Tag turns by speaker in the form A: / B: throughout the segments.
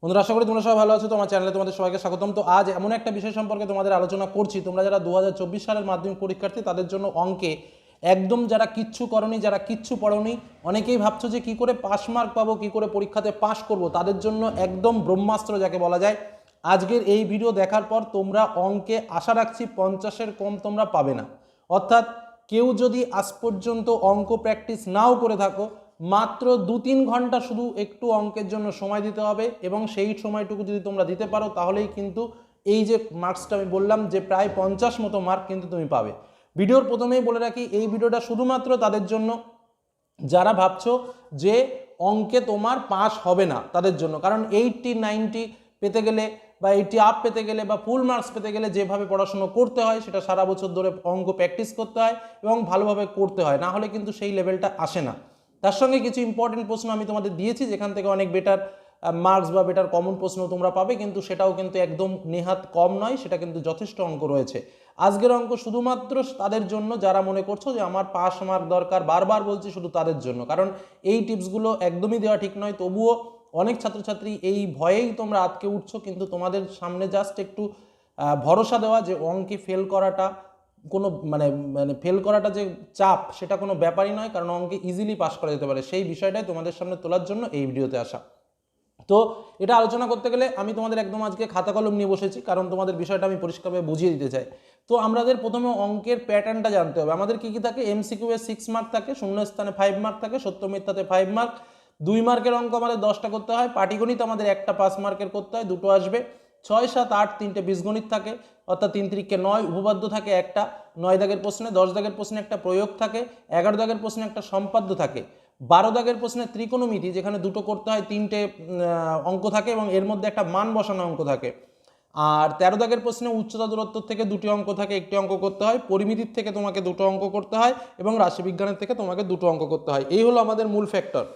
A: বন্ধুরা, আশা করি তোমরা সবাই ভালো আছো। তোমার চ্যানেলে তোমাদের সবাইকে স্বাগতম। তো আজ এমন একটা বিষয় সম্পর্কে তোমাদের আলোচনা করছি, তোমরা যারা 2024 সালের মাধ্যমিক পরীক্ষার্থী তাদের জন্য অঙ্কে একদম যারা কিচ্ছু করনি, যারা কিচ্ছু পড়োনি, অনেকেই ভাবছো যে কী করে পাস মার্ক পাবো, কী করে পরীক্ষাতে পাস করব, তাদের জন্য একদম ব্রহ্মাস্ত্র যাকে বলা যায়। আজকের এই ভিডিও দেখার পর তোমরা অঙ্কে আশা রাখছি 50-এর কম তোমরা পাবে না। অর্থাৎ কেউ যদি আজ পর্যন্ত অঙ্ক প্র্যাকটিস নাও করে থাকো, মাত্র 2-3 ঘন্টা শুধু একটু অঙ্কের জন্য সময় দিতে হবে, এবং সেই সময়টুকু যদি তোমরা দিতে পারো তাহলেই কিন্তু এই যে মার্কসটা আমি বললাম যে প্রায় 50 মতো মার্ক কিন্তু তুমি পাবে। ভিডিওর প্রথমেই বলে রাখি, এই ভিডিওটা শুধুমাত্র তাদের জন্য যারা ভাবছো যে অঙ্কে তোমার পাস হবে না তাদের জন্য। কারণ 80-90 পেতে গেলে বা 80 আপ পেতে গেলে বা ফুল মার্কস পেতে গেলে যেভাবে পড়াশুনো করতে হয় সেটা সারা বছর ধরে অঙ্ক প্র্যাকটিস করতে হয় এবং ভালোভাবে করতে হয়, না হলে কিন্তু সেই লেভেলটা আসে না। তার সঙ্গে কিছু ইম্পর্টেন্ট প্রশ্ন আমি তোমাদের দিয়েছি যেখান থেকে অনেক বেটার মার্কস বা বেটার কমন প্রশ্ন তোমরা পাবে, কিন্তু সেটাও কিন্তু একদম নেহাত কম নয়, সেটা কিন্তু যথেষ্ট অঙ্ক রয়েছে। আজকের অঙ্ক শুধুমাত্র তাদের জন্য যারা মনে করছো যে আমার পাস মার্ক দরকার, বারবার বলছি শুধু তাদের জন্য। কারণ এই টিপসগুলো একদমই দেওয়া ঠিক নয়, তবুও অনেক ছাত্রছাত্রী এই ভয়েই তোমরা আটকে উঠছো, কিন্তু তোমাদের সামনে জাস্ট একটু ভরসা দেওয়া যে অঙ্কে ফেল করাটা কোনো মানে মানে ফেল করাটা যে চাপ সেটা কোনো ব্যাপারই নয়, কারণ অঙ্কে ইজিলি পাস করা যেতে পারে, সেই বিষয়টাই তোমাদের সামনে তোলার জন্য এই ভিডিওতে আসা। তো এটা আলোচনা করতে গেলে আমি তোমাদের একদম আজকে খাতা কলম নিয়ে বসেছি, কারণ তোমাদের বিষয়টা আমি পরিষ্কারভাবে বুঝিয়ে দিতে চাই। তো আমাদের প্রথমে অঙ্কের প্যাটার্নটা জানতে হবে। আমাদের কি কি থাকে? এমসিকিউ এর 6 মার্ক থাকে, শূন্য স্থানে 5 মার্ক থাকে, সত্য মিথ্যাতে 5 মার্ক, 2 মার্কের অঙ্ক আমাদের 10টা করতে হয়, পাটিগণিত আমাদের একটা 5 মার্কের করতে হয়, দুটো আসবে, 6, 7, 8 তিনটে বীজগণিত থাকে, অর্থাৎ 3 3 9 উপপাদ্য থাকে একটা, 9 দাগের প্রশ্নে, 10 দাগের প্রশ্নে একটা প্রয়োগ থাকে, 11 দাগের প্রশ্নে একটা সম্পাদ্য থাকে, 12 দাগের প্রশ্নে ত্রিকোণমিতি যেখানে দুটো করতে হয়, তিনটে অঙ্ক থাকে এবং এর মধ্যে একটা মান বসানো অঙ্ক থাকে, আর 13 দাগের প্রশ্নে উচ্চতা দূরত্ব থেকে দুটি অঙ্ক থাকে, একটি অঙ্ক করতে হয়, পরিমিতির থেকে তোমাকে দুটো অঙ্ক করতে হয় এবং রাশিবিজ্ঞানের থেকে তোমাকে দুটো অঙ্ক করতে হয়। এই হলো আমাদের মূল ফ্যাক্টর।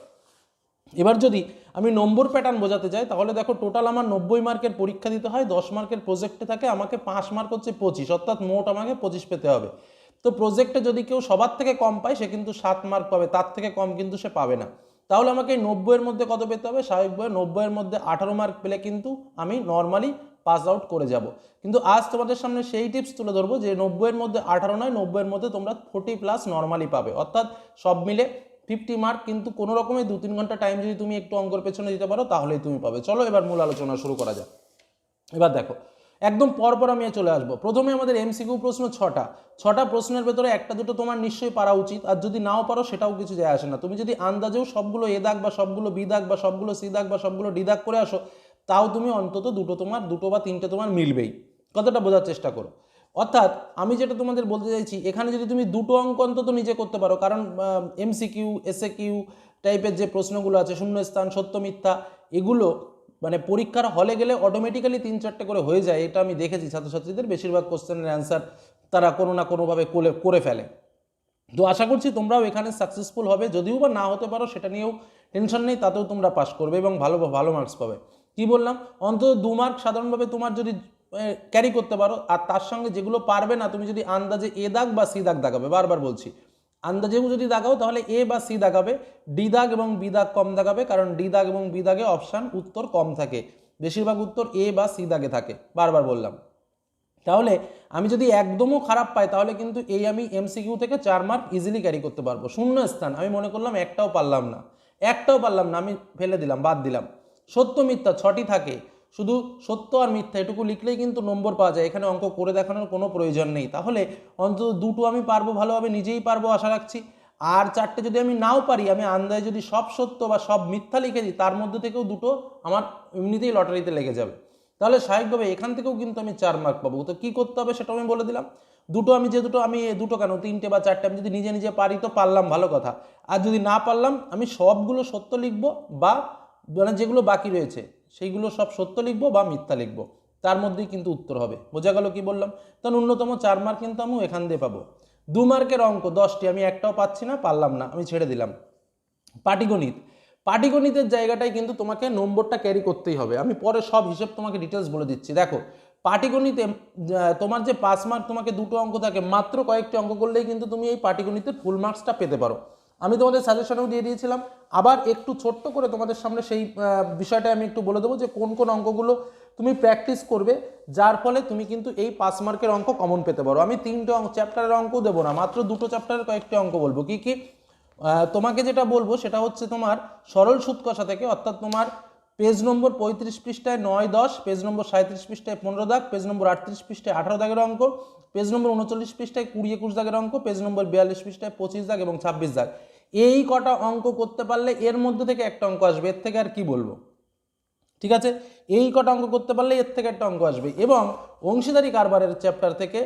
A: এবার যদি আমি নম্বর প্যাটার্ন বোঝাতে চাই তাহলে দেখো, টোটাল আমার 90 মার্কের পরীক্ষা দিতে হয়, 10 মার্কের প্রজেক্টে থাকে, আমাকে 5 মার্ক হচ্ছে 25, অর্থাৎ মোট আমাকে 25 পেতে হবে। তো প্রজেক্টে যদি কেউ সবার থেকে কম পায় সে কিন্তু 7 মার্ক পাবে, তার থেকে কম কিন্তু সে পাবে না। তাহলে আমাকে 90-এর মধ্যে কত পেতে হবে? স্বাভাবিকভাবে 90-এর মধ্যে 18 মার্ক পেলে কিন্তু আমি নর্মালি পাস আউট করে যাব। কিন্তু আজ তোমাদের সামনে সেই টিপস তুলে ধরবো যে 90-এর মধ্যে 18 নয়, 90-এর মধ্যে তোমরা 40+ নর্মালি পাবে, অর্থাৎ সব মিলে 50 মার্ক। কিন্তু কোনো রকমের 2-3 ঘন্টা টাইম যদি তুমি একটু অঙ্কের পেছনে দিতে পারো তাহলেই তুমি পাবে। চলো এবার মূল আলোচনা শুরু করা যাক। এবার দেখো, একদম পরপর আমি চলে আসবো। প্রথমে আমাদের এমসিকিউ প্রশ্ন 6টা প্রশ্নের ভেতরে একটা দুটো তোমার নিশ্চয়ই পারা উচিত, আর যদি নাও পারো সেটাও কিছু যায় আসে না। তুমি যদি আন্দাজেও সবগুলো এ দাগ বা সবগুলো বি দাগ বা সবগুলো সি দাগ বা সবগুলো ডি দাগ করে আসো, তাও তুমি অন্তত দুটো বা তিনটে তোমার মিলবেই। কতটা বোঝার চেষ্টা করো। অর্থাৎ আমি যেটা তোমাদের বলতে চাইছি, এখানে যদি তুমি দুটো অঙ্ক অন্তত নিজে করতে পারো, কারণ এমসিকিউ এসএকিউ টাইপের যে প্রশ্নগুলো আছে, শূন্যস্থান, সত্য মিথ্যা, এগুলো মানে পরীক্ষার হলে গেলে অটোমেটিক্যালি 3-4টে করে হয়ে যায়। এটা আমি দেখেছি ছাত্রছাত্রীদের বেশিরভাগ কোশ্চেনের অ্যান্সার তারা কোনো না কোনোভাবে করে ফেলে। তো আশা করছি তোমরাও এখানে সাকসেসফুল হবে, যদিও বা না হতে পারো সেটা নিয়েও টেনশন নেই, তাতেও তোমরা পাস করবে এবং ভালো মার্কস পাবে। কি বললাম? অন্তত 2 মার্ক সাধারণভাবে তোমার যদি ক্যারি করতে পারো, আর তার সঙ্গে যেগুলো পারবে না তুমি যদি আন্দাজে এ দাগ বা সি দাগ দাগাবে, বারবার বলছি আন্দাজেও যদি দাগাও তাহলে এ বা সি দাগাবে, ডি দাগ এবং বি দাগ কম দাগাবে, কারণ ডি দাগ এবং বি দাগে অপশান উত্তর কম থাকে, বেশিরভাগ উত্তর এ বা সি দাগে থাকে, বারবার বললাম। তাহলে আমি যদি একদমও খারাপ পাই তাহলে কিন্তু এই আমি এমসিকিউ থেকে 4 মার্ক ইজিলি ক্যারি করতে পারবো। শূন্য স্থান আমি মনে করলাম একটাও পারলাম না, আমি ফেলে দিলাম, বাদ দিলাম। সত্য মিথ্যা 6টি থাকে, শুধু সত্য আর মিথ্যা এটুকু লিখলেই কিন্তু নম্বর পাওয়া যায়, এখানে অঙ্ক করে দেখানোর কোনো প্রয়োজন নেই। তাহলে অন্তত দুটো আমি পারবো, ভালোভাবে নিজেই পারবো আশা রাখছি। আর 4টে যদি আমি নাও পারি, আমি আন্দাজে যদি সব সত্য বা সব মিথ্যা লিখে দিই, তার মধ্যে থেকেও দুটো আমার এমনিতেই লটারিতে লেগে যাবে। তাহলে স্বাভাবিকভাবে এখান থেকেও কিন্তু আমি 4 মার্ক পাবো। তো কী করতে হবে সেটাও আমি বলে দিলাম। দুটো কেন 3টে বা 4টে আমি যদি নিজে পারি তো পারলাম, ভালো কথা। আর যদি না পারলাম আমি সবগুলো সত্য লিখব, বা মানে যেগুলো বাকি রয়েছে সেইগুলো সব সত্য লিখব বা মিথ্যা লিখব, তার মধ্যেই কিন্তু উত্তর হবে। বোঝা গেল কি বললাম? তো ন্যূনতম 4 মার্ক কিন্তু আমি এখান দিয়ে পাবো। 2 মার্কের অঙ্ক 10টি, আমি একটাও পাচ্ছি না, পারলাম না, আমি ছেড়ে দিলাম। পাটিগণিতের জায়গাটায় কিন্তু তোমাকে নম্বরটা ক্যারি করতেই হবে। আমি পরে সব হিসেব তোমাকে ডিটেলস বলে দিচ্ছি। দেখো, পাটিগণিতে তোমার যে 5 মার্ক তোমাকে দুটো অঙ্ক থাকে, মাত্র কয়েকটি অঙ্ক করলেই কিন্তু তুমি এই পাটিগণিতের ফুল মার্কসটা পেতে পারো। আমি তোমাদের সাজেশনেও দিয়ে দিয়েছিলাম, আবার একটু ছোট্ট করে তোমাদের সামনে সেই বিষয়টা আমি একটু বলে দেবো যে কোন কোন অঙ্কগুলো তুমি প্র্যাকটিস করবে, যার ফলে তুমি কিন্তু এই 5 মার্কের অঙ্ক কমন পেতে পারো। আমি 3টে চ্যাপ্টারের অঙ্ক দেবো না, মাত্র 2টো চ্যাপ্টারের কয়েকটি অঙ্ক বলবো। কি কি তোমাকে যেটা বলবো সেটা হচ্ছে তোমার সরল সুদ কষা থেকে, অর্থাৎ তোমার পেজ নম্বর 35 পৃষ্ঠায় 9-10, পেজ নম্বর 37 পৃষ্ঠায় 15 দাগ, পেজ নম্বর 38 পৃষ্ঠায় 18 দাগের অঙ্ক, পেজ নম্বর 39 পৃষ্ঠায় 20-21 দাগের অঙ্ক, পেজ নম্বর 42 পৃষ্ঠায় 25 দাগ এবং 26 দাগ। এই কটা অঙ্ক করতে পারলে এর মধ্যে থেকে একটা অঙ্ক আসবে, এর থেকে আর কি বলবো, ঠিক আছে? এই কটা অঙ্ক করতে পারলে এর থেকে একটা অঙ্ক আসবে। এবং অংশীদারি কারবারের চ্যাপ্টার থেকে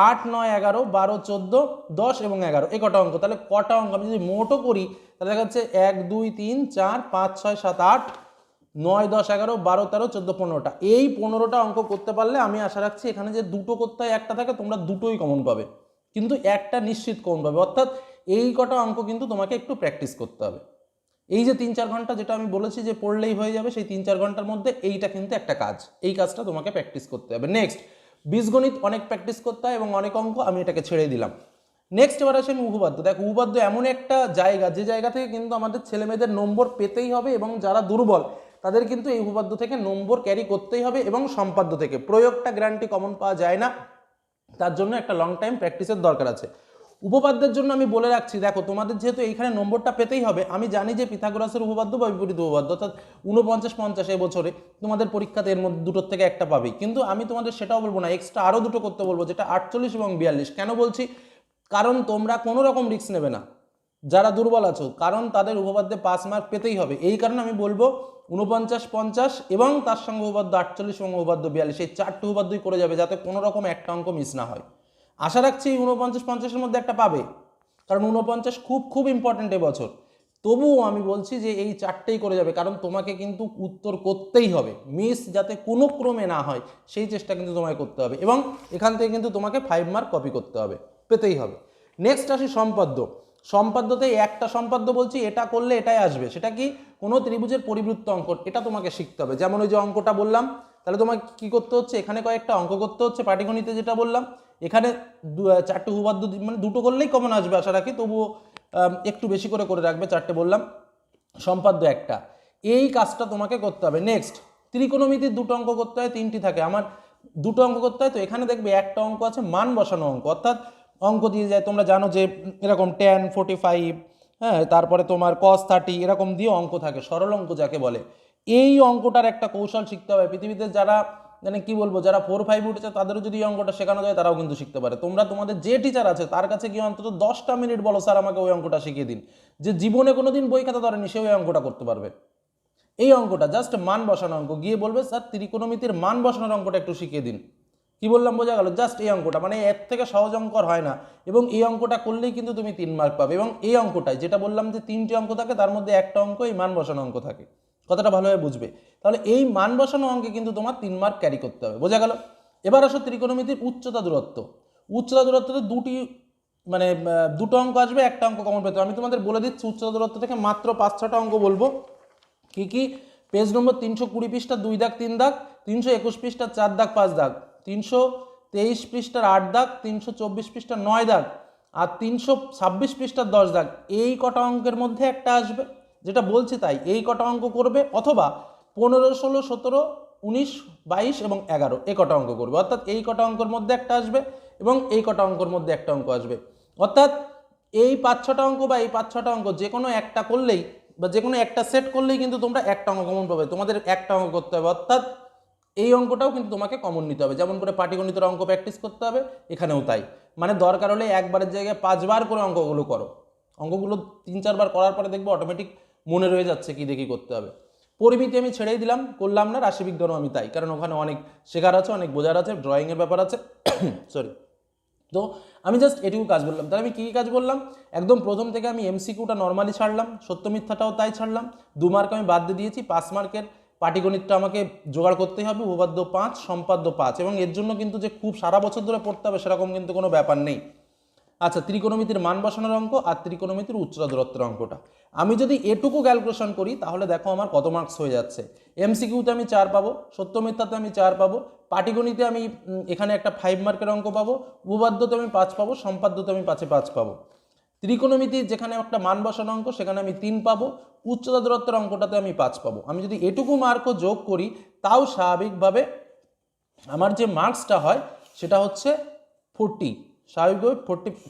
A: 8, 9, 11, 12, 14, 10 এবং 11 এই কটা অঙ্ক। তাহলে কটা অঙ্ক আমি যদি মোটও করি তাহলে দেখা যাচ্ছে 1, 2, 3, 4, 5, 6, 7, 8, 9, 10, 11, 12, 13, 14, 15টা। এই 15টা অঙ্ক করতে পারলে আমি আশা রাখছি এখানে যে দুটো করতে হয় একটা থাকে, তোমরা দুটোই কমন পাবে, কিন্তু একটা নিশ্চিত কমন পাবে। অর্থাৎ এই কটা অঙ্ক কিন্তু তোমাকে একটু প্র্যাকটিস করতে হবে। এই যে 3-4 ঘন্টা যেটা আমি বলেছি যে পড়লেই হয়ে যাবে, সেই 3-4 ঘন্টার মধ্যে এইটা কিন্তু একটা কাজ, এই কাজটা তোমাকে প্র্যাকটিস করতে হবে। নেক্সট, বীজগণিত অনেক প্র্যাকটিস করতে হয় এবং অনেক অঙ্ক আমি এটাকে ছেড়ে দিলাম। নেক্সট এবার আসেন উপপাদ্য। দেখো উপপাদ্য এমন একটা জায়গা যে জায়গা থেকে কিন্তু আমাদের ছেলেমেয়েদের নম্বর পেতেই হবে, এবং যারা দুর্বল তাদের কিন্তু এই উপপাদ্য থেকে নম্বর ক্যারি করতেই হবে, এবং সম্পাদ্য থেকে প্রয়োগটা গ্যারান্টি কমন পাওয়া যায় না, তার জন্য একটা লং টাইম প্র্যাকটিসের দরকার আছে। উপপাদ্যের জন্য আমি বলে রাখছি, দেখো তোমাদের যেহেতু এইখানে নম্বরটা পেতেই হবে, আমি জানি যে পিথাগোরাসের উপপাদ্য বা বিপরীত উপপাদ্য অর্থাৎ 49-50 এবছরে তোমাদের পরীক্ষাতে এর মধ্যে দুটোর থেকে একটা পাবেই, কিন্তু আমি তোমাদের সেটাও বলবো না, এক্সট্রা আরও দুটো করতে বলবো, যেটা 48 এবং 42। কেন বলছি? কারণ তোমরা কোনো রকম রিস্ক নেবে না যারা দুর্বল আছো, কারণ তাদের উপপাদ্যে 5 মার্ক পেতেই হবে। এই কারণে আমি বলবো 49-50 এবং তার সঙ্গে উপপাদ্য 48 এবং উপপাদ্য 42, এই 4টে উপপাদ্যই করে যাবে, যাতে কোনো রকম একটা অঙ্ক মিস না হয়। আশা রাখছি 49-50-এর মধ্যে একটা পাবে, কারণ 49 খুব খুব ইম্পর্টেন্ট এবছর। তবুও আমি বলছি যে এই 4টেই করে যাবে, কারণ তোমাকে কিন্তু উত্তর করতেই হবে, মিস যাতে কোনো ক্রমে না হয় সেই চেষ্টা কিন্তু তোমায় করতে হবে, এবং এখান থেকে কিন্তু তোমাকে 5 মার্ক কপি করতে হবে, পেতেই হবে। নেক্সট আসি সম্পাদ্য। সম্পাদ্যতে একটা সম্পাদ্য বলছি, এটা করলে এটাই আসবে, সেটা কি? কোনো ত্রিভুজের পরিবৃত্ত অঙ্কন, এটা তোমাকে শিখতে হবে। যেমন ওই যে অঙ্কটা বললাম, তাহলে তোমাকে কি করতে হচ্ছে, এখানে কয়েকটা অঙ্ক করতে হচ্ছে পাটিগণিতে, যেটা বললাম এখানে 4টে উপপাদ্য, মানে দুটো করলেই কমন আসবে আশা রাখি, তবুও একটু বেশি করে করে রাখবে, 4টে বললাম, সম্পাদ্য একটা, এই কাজটা তোমাকে করতে হবে। নেক্সট, ত্রিকোণমিতির দুটো অঙ্ক করতে হয়, 3টি থাকে, আমার দুটো অঙ্ক করতে হয়, তো এখানে দেখবে একটা অঙ্ক আছে মান বসানো অঙ্ক, অর্থাৎ অঙ্ক দিয়ে যায়, তোমরা জানো যে এরকম tan 45, হ্যাঁ, তারপরে তোমার cos 30, এরকম দিয়ে অঙ্ক থাকে, সরল অঙ্ক যাকে বলে। এই অঙ্কটার একটা কৌশল শিখতে হবে। পৃথিবীতে যারা মানে কি বলবো, যারা 4-5 উঠেছে তাদেরও যদি এই অঙ্কটা শেখানো যায়, তারাও কিন্তু শিখতে পারে। তোমরা তোমাদের যে টিচার আছে তার কাছে গিয়ে অন্তত 10টা মিনিট বলো, স্যার আমাকে ওই অঙ্কটা শিখিয়ে দিন, যে জীবনে কোনোদিন বই খাতা ধরেনি সে ওই অঙ্কটা করতে পারবে। এই অঙ্কটা জাস্ট মান বসানো অঙ্ক, গিয়ে বলবে স্যার ত্রিকোণমিতির মান বসানোর অঙ্কটা একটু শিখিয়ে দিন। কি বললাম বোঝা গেল? জাস্ট এই অঙ্কটা, মানে এর থেকে সহজ অঙ্ক হয় না, এবং এই অঙ্কটা করলেই কিন্তু তুমি 3 মার্ক পাবে। এবং এই অঙ্কটাই যেটা বললাম যে 3টি অঙ্ক থাকে, তার মধ্যে একটা অঙ্ক এই মান বসানো অঙ্ক থাকে, কথাটা ভালোভাবে বুঝবে। তাহলে এই মান বসানো অঙ্কে কিন্তু তোমার 3 মার্ক ক্যারি করতে হবে, বোঝা গেল? এবার আসো ত্রিকোণমিতির উচ্চতা দূরত্ব। উচ্চতা দূরত্বতে মানে দুটো অঙ্ক আসবে, একটা অঙ্ক কমন পেতে হবে। আমি তোমাদের বলে দিচ্ছি, উচ্চতা দূরত্ব থেকে মাত্র 5-6টা অঙ্ক বলবো। কি কি? পেজ নম্বর 320 পৃষ্ঠা 2 দাগ 3 দাগ, 321 পৃষ্ঠা 4 দাগ 5 দাগ, 323 পৃষ্ঠার 8 দাগ, 324 পৃষ্ঠার 9 দাগ, আর 326 পৃষ্ঠার 10 দাগ। এই কটা অঙ্কের মধ্যে একটা আসবে, যেটা বলছি তাই, এই কটা অঙ্ক করবে, অথবা 15, 16, 17, 19, 22 এবং 11 এই কটা অঙ্ক করবে, অর্থাৎ এই কটা অঙ্কের মধ্যে একটা আসবে এবং এই কটা অঙ্কের মধ্যে একটা অঙ্ক আসবে। অর্থাৎ এই 5-6টা অঙ্ক বা এই 5-6টা অঙ্ক যে কোনো একটা করলেই, বা যে কোনো একটা সেট করলেই কিন্তু তোমরা একটা অঙ্ক কমন পাবে। তোমাদের একটা অঙ্ক করতে হবে, অর্থাৎ এই অঙ্কটাও কিন্তু তোমাকে কমন নিতে হবে। যেমন করে পাটিগণিতের অঙ্ক প্র্যাকটিস করতে হবে, এখানেও তাই, মানে দরকার হলে একবারের জায়গায় 5 বার করে অঙ্কগুলো করো। অঙ্কগুলো 3-4 বার করার পরে দেখবো অটোমেটিক মনে রয়ে যাচ্ছে কি দেখি করতে হবে। পরিমিতি আমি ছেড়েই দিলাম, করলাম না। রাশিবিজ্ঞানও আমি তাই, কারণ ওখানে অনেক শেখার আছে, অনেক বোঝার আছে, ড্রয়িংয়ের ব্যাপার আছে, সরি। তো আমি জাস্ট এটুকু কাজ বললাম। তাহলে আমি কী কী কাজ বললাম? একদম প্রথম থেকে আমি এমসিকিউটা নর্মালি ছাড়লাম, সত্য মিথ্যাটাও তাই ছাড়লাম, 2 মার্ক আমি বাদ দিয়ে দিয়েছি, 5 মার্কের পাটিগণিতটা আমাকে জোগাড় করতেই হবে, উপপাদ্য 5, সম্পাদ্য 5, এবং এর জন্য কিন্তু যে খুব সারা বছর ধরে পড়তে হবে সেরকম কিন্তু কোনো ব্যাপার নেই। আচ্ছা, ত্রিকোণমিতির মান বসানোর অঙ্ক আর ত্রিকোণমিতির উচ্চতা দূরত্বের অঙ্কটা আমি যদি এটুকু ক্যালকুলেশন করি, তাহলে দেখো আমার কত মার্কস হয়ে যাচ্ছে। এমসিকিউতে আমি 4 পাবো, সত্য মিথ্যাতে আমি 4 পাবো, পাটিগণিতে আমি এখানে একটা 5 মার্কের অঙ্ক পাবো, উপপাদ্যতে আমি 5 পাবো, সম্পাদ্যতে আমি 5-এ 5 পাবো। ত্রিকোণমিতির যেখানে একটা মান বসানো অঙ্ক সেখানে আমি 3 পাবো, উচ্চতা দূরত্বের অঙ্কটাতে আমি 5 পাবো। আমি যদি এটুকু মার্কও যোগ করি তাও স্বাভাবিকভাবে আমার যে মার্কসটা হয় সেটা হচ্ছে 40, স্বাভাবিকভাবে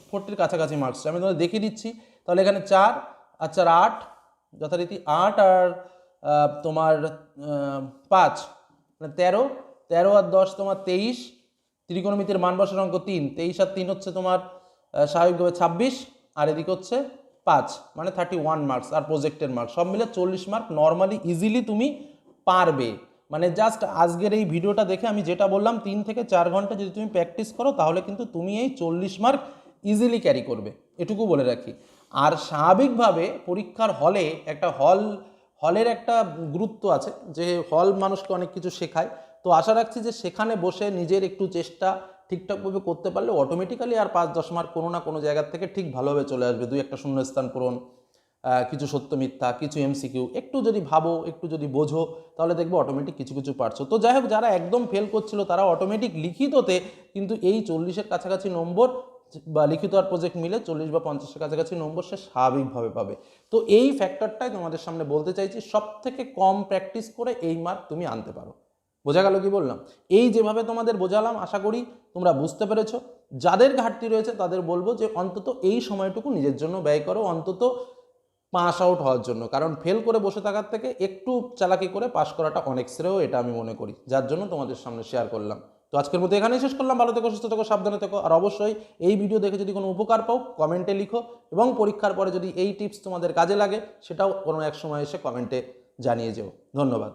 A: 40 কাছাকাছি মার্কস। আমি তোমাদের দেখিয়ে দিচ্ছি। তাহলে এখানে 4 আর 4 8, যথারীতি 8 আর তোমার 5 মানে 13, 13 আর 10 তোমার 23, ত্রিকোণমিতির মান বসানোর অঙ্ক 3, 23 আর 3 হচ্ছে তোমার স্বাভাবিকভাবে 26, আর এদিকে হচ্ছে 5 মানে 31 মার্কস, আর প্রজেক্টের মার্কস সব মিলে 40 মার্ক নর্মালি ইজিলি তুমি পারবে। মানে জাস্ট আজকের এই ভিডিওটা দেখে আমি যেটা বললাম 3 থেকে 4 ঘন্টা যদি তুমি প্র্যাকটিস করো তাহলে কিন্তু তুমি এই 40 মার্ক ইজিলি ক্যারি করবে, এটুকু বলে রাখি। আর স্বাভাবিকভাবে পরীক্ষার হলে একটা হলের একটা গুরুত্ব আছে, যে হল মানুষকে অনেক কিছু শেখায়। তো আশা রাখছি যে সেখানে বসে নিজের একটু চেষ্টা ঠিকঠাকভাবে করতে পারলে অটোমেটিক্যালি আর 5-10 মার্ক কোনো না কোনো জায়গা থেকে ঠিক ভালোভাবে চলে আসবে। 2-1 শূন্যস্থান পূরণ, কিছু সত্য মিথ্যা, কিছু এমসিকিউ, একটু যদি ভাবো, একটু যদি বোঝো, তাহলে দেখবো অটোমেটিক কিছু কিছু পারছো। তো যাই হোক, যারা একদম ফেল করছিল তারা অটোমেটিক লিখিততে কিন্তু এই 40-এর কাছাকাছি নম্বর, বা লিখিত আর প্রজেক্ট মিলে 40 বা 50-এর কাছাকাছি নম্বর সে স্বাভাবিকভাবে পাবে। তো এই ফ্যাক্টরটাই তোমাদের সামনে বলতে চাইছি, সব থেকে কম প্র্যাকটিস করে এই মার্ক তুমি আনতে পারো। বোঝা গেল কি বললাম? এই যেভাবে তোমাদের বোঝালাম আশা করি তোমরা বুঝতে পেরেছো। যাদের ঘাটতি রয়েছে তাদের বলবো যে অন্তত এই সময়টুকু নিজের জন্য ব্যয় করো, অন্তত পাস আউট হওয়ার জন্য। কারণ ফেল করে বসে থাকার থেকে একটু চালাকি করে পাস করাটা অনেক শ্রেয়, এটা আমি মনে করি, যার জন্য তোমাদের সামনে শেয়ার করলাম। তো আজকের মতো এখানেই শেষ করলাম। ভালো থেকো, সুস্থ থেকো, সাবধানে থেকো। আর অবশ্যই এই ভিডিও দেখে যদি কোনো উপকার পাও কমেন্টে লিখো, এবং পরীক্ষার পরে যদি এই টিপস তোমাদের কাজে লাগে সেটাও কোনো এক সময় এসে কমেন্টে জানিয়ে যেও। ধন্যবাদ।